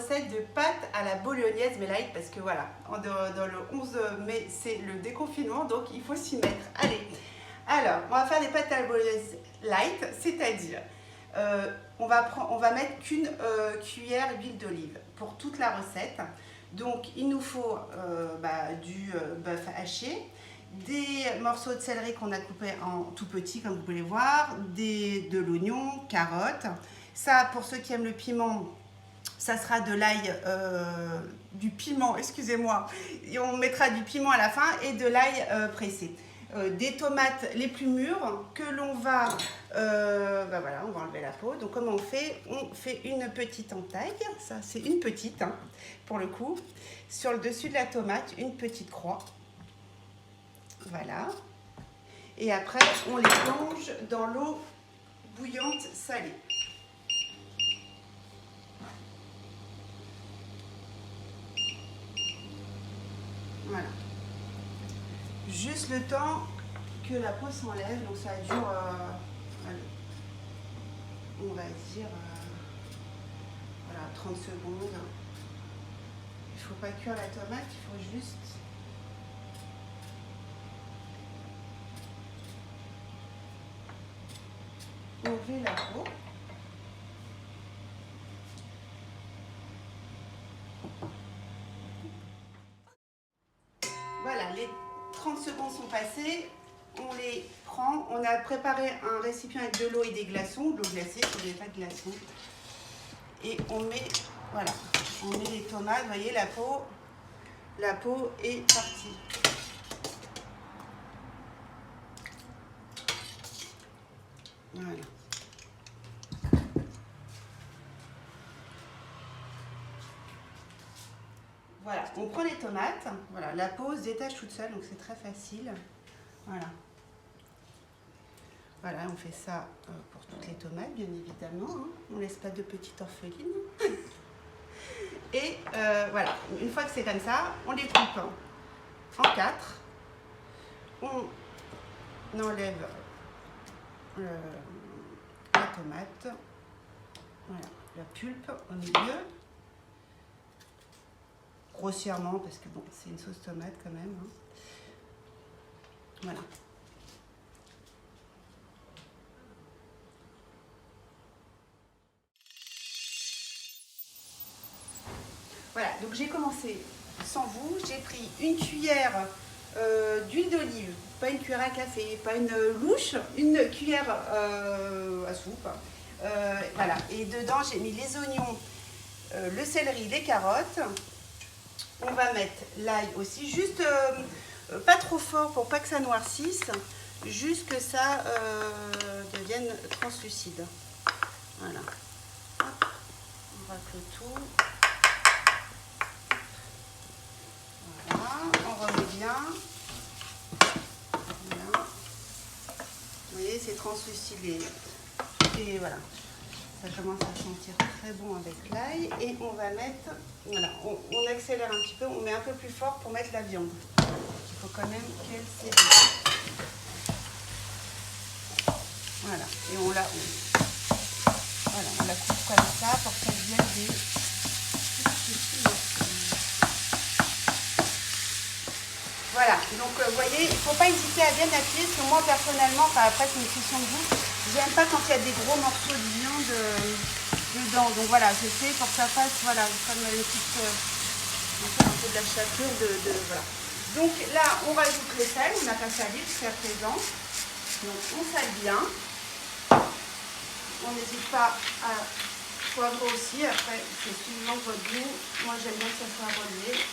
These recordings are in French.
recette de pâtes à la bolognaise, mais light, parce que voilà, dans le 11 mai, c'est le déconfinement, donc il faut s'y mettre. Allez, alors, on va faire des pâtes à la bolognaise light, c'est-à-dire, on va mettre qu'une cuillère d'huile d'olive pour toute la recette. Donc, il nous faut du bœuf haché, des morceaux de céleri qu'on a coupés en tout petits, comme vous pouvez voir, de l'oignon, carottes. Ça, pour ceux qui aiment le piment, ça sera de l'ail, du piment, excusez-moi, et on mettra du piment à la fin et de l'ail pressé. Des tomates les plus mûres que l'on va, voilà, on va enlever la peau. Donc comment on fait? On fait une petite entaille, ça c'est une petite, hein, pour le coup. Sur le dessus de la tomate, une petite croix. Voilà. Et après, on les plonge dans l'eau bouillante salée. Voilà. Juste le temps que la peau s'enlève, donc ça dure, on va dire, voilà, 30 secondes. Il ne faut pas cuire la tomate, il faut juste enlever la peau. Voilà, les 30 secondes sont passées, on les prend, on a préparé un récipient avec de l'eau et des glaçons, de l'eau glacée si vous n'avez pas de glaçons. Et on met, voilà, on met les tomates, vous voyez la peau est partie. Voilà. Voilà, on prend les tomates, voilà, la peau se détache toute seule, donc c'est très facile. Voilà. Voilà, on fait ça pour toutes les tomates, bien évidemment. Hein. On ne laisse pas de petites orphelines. Et voilà, une fois que c'est comme ça, on les coupe en 4. On enlève la tomate, voilà, la pulpe au milieu. Grossièrement, parce que bon, c'est une sauce tomate quand même. Hein. Voilà. Voilà, donc j'ai commencé sans vous. J'ai pris une cuillère d'huile d'olive, pas une cuillère à café, pas une louche, une cuillère à soupe. Voilà, et dedans j'ai mis les oignons, le céleri, les carottes. On va mettre l'ail aussi, juste pas trop fort pour pas que ça noircisse, juste que ça devienne translucide. Voilà. Hop, on racle tout. Voilà, on remet bien. Voilà. Vous voyez, c'est translucidé. Et voilà. Ça commence à sentir très bon avec l'ail. Et on va mettre, voilà, on accélère un petit peu, on met un peu plus fort pour mettre la viande. Il faut quand même qu'elle séduise. Voilà, et on la coupe comme ça pour qu'elle vienne des petits morceaux. Voilà, donc vous voyez, il ne faut pas hésiter à bien appuyer, parce que moi personnellement, enfin après c'est une question de goût, j'aime pas quand il y a des gros morceaux de viande dedans. Donc voilà, je fais pour que ça fasse, voilà, comme une petite, un peu de la chapelure voilà. Donc là, on rajoute le sel, on n'a pas salé jusqu'à présent. Donc on sale bien. On n'hésite pas à poivrer aussi, après c'est suivant votre goût. Moi j'aime bien que ça soit relevé.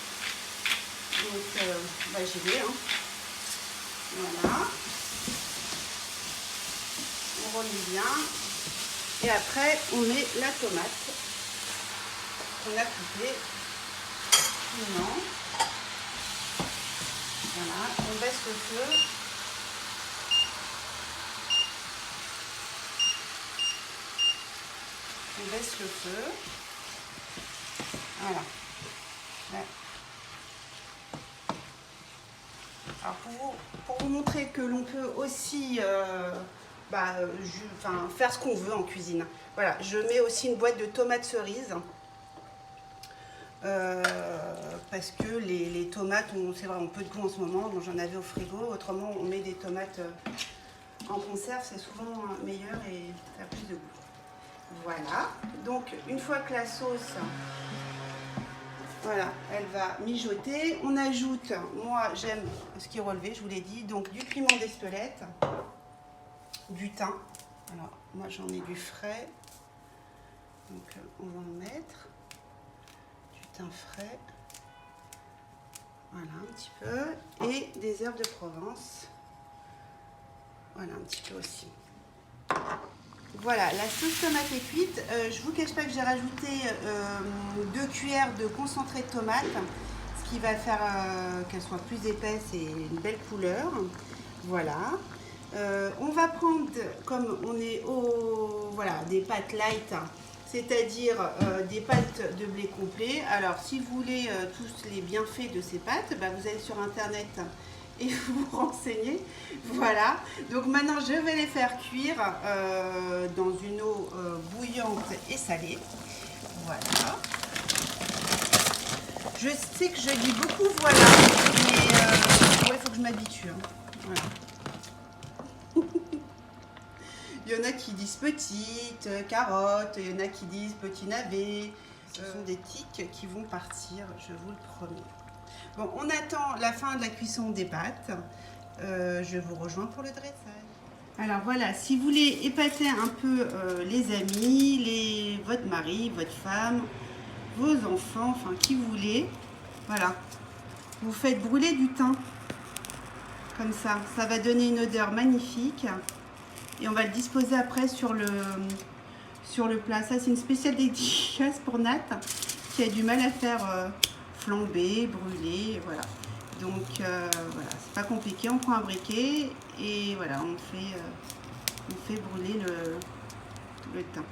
Donc j'y vais. Hein. Voilà. On relie bien. Et après, on met la tomate qu'on a coupée. Non. Voilà, on baisse le feu. On baisse le feu. Voilà. Ouais. Alors pour vous montrer que l'on peut aussi faire ce qu'on veut en cuisine. Voilà, je mets aussi une boîte de tomates cerises. parce que les tomates, c'est vrai, on peu de goût en ce moment, donc j'en avais au frigo. Autrement, on met des tomates en conserve, c'est souvent meilleur et ça a plus de goût. Voilà, donc une fois que la sauce, voilà, elle va mijoter, on ajoute, moi j'aime ce qui est relevé, je vous l'ai dit, donc du piment d'Espelette, du thym. Alors moi j'en ai du frais, donc on va en mettre du thym frais, voilà un petit peu, et des herbes de Provence, voilà un petit peu aussi. Voilà, la sauce tomate est cuite. Je vous cache pas que j'ai rajouté 2 cuillères de concentré de tomate, ce qui va faire qu'elle soit plus épaisse et une belle couleur. Voilà. On va prendre, comme on est au voilà, des pâtes light, c'est-à-dire des pâtes de blé complet. Alors, si vous voulez tous les bienfaits de ces pâtes, bah, vous allez sur internet et vous renseignez. Voilà, donc maintenant je vais les faire cuire dans une eau bouillante et salée. Voilà. Je sais que je dis beaucoup voilà, mais il faut que je m'habitue. Hein. Voilà. Il y en a qui disent petites carottes, il y en a qui disent petit navet. Ce sont des tiques qui vont partir, je vous le promets. Bon, on attend la fin de la cuisson des pâtes. Je vous rejoins pour le dressage. Alors voilà, si vous voulez épater un peu les amis, votre mari, votre femme, vos enfants, enfin qui vous voulez, voilà, vous faites brûler du thym, comme ça. Ça va donner une odeur magnifique. Et on va le disposer après sur le plat. Ça, c'est une spéciale dédicace pour Nat, qui a du mal à faire flamber, brûler, voilà. Donc voilà, c'est pas compliqué, on prend un briquet et voilà, on fait brûler le thym.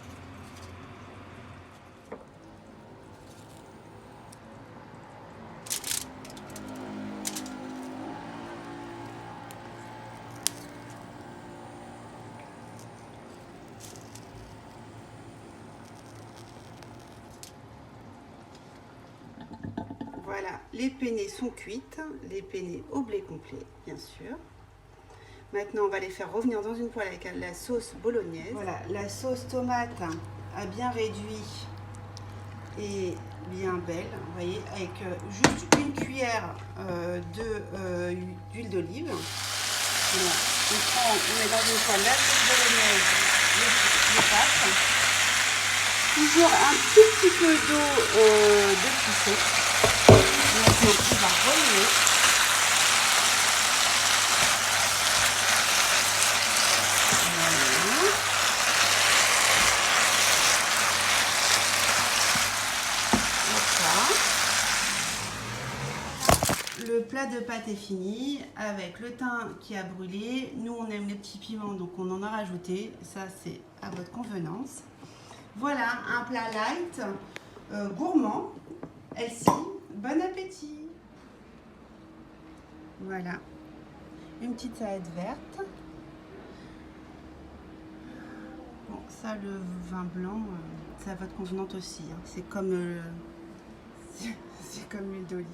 Voilà, les penne sont cuites, les penne au blé complet, bien sûr. Maintenant, on va les faire revenir dans une poêle avec la sauce bolognaise. Voilà, la sauce tomate a bien réduit et bien belle, vous voyez, avec juste une cuillère d'huile d'olive. Voilà. On met dans une poêle la sauce bolognaise, les pâtes. Toujours un tout petit peu d'eau de cuisson. Maintenant, on va remuer. Le plat de pâtes est fini avec le thym qui a brûlé. Nous, on aime les petits piments, donc on en a rajouté. Ça, c'est à votre convenance. Voilà, un plat light, gourmand. Elsie, bon appétit. Voilà, une petite salade verte. Bon, ça, le vin blanc, c'est à votre convenance aussi. Hein. C'est comme l'huile d'olive.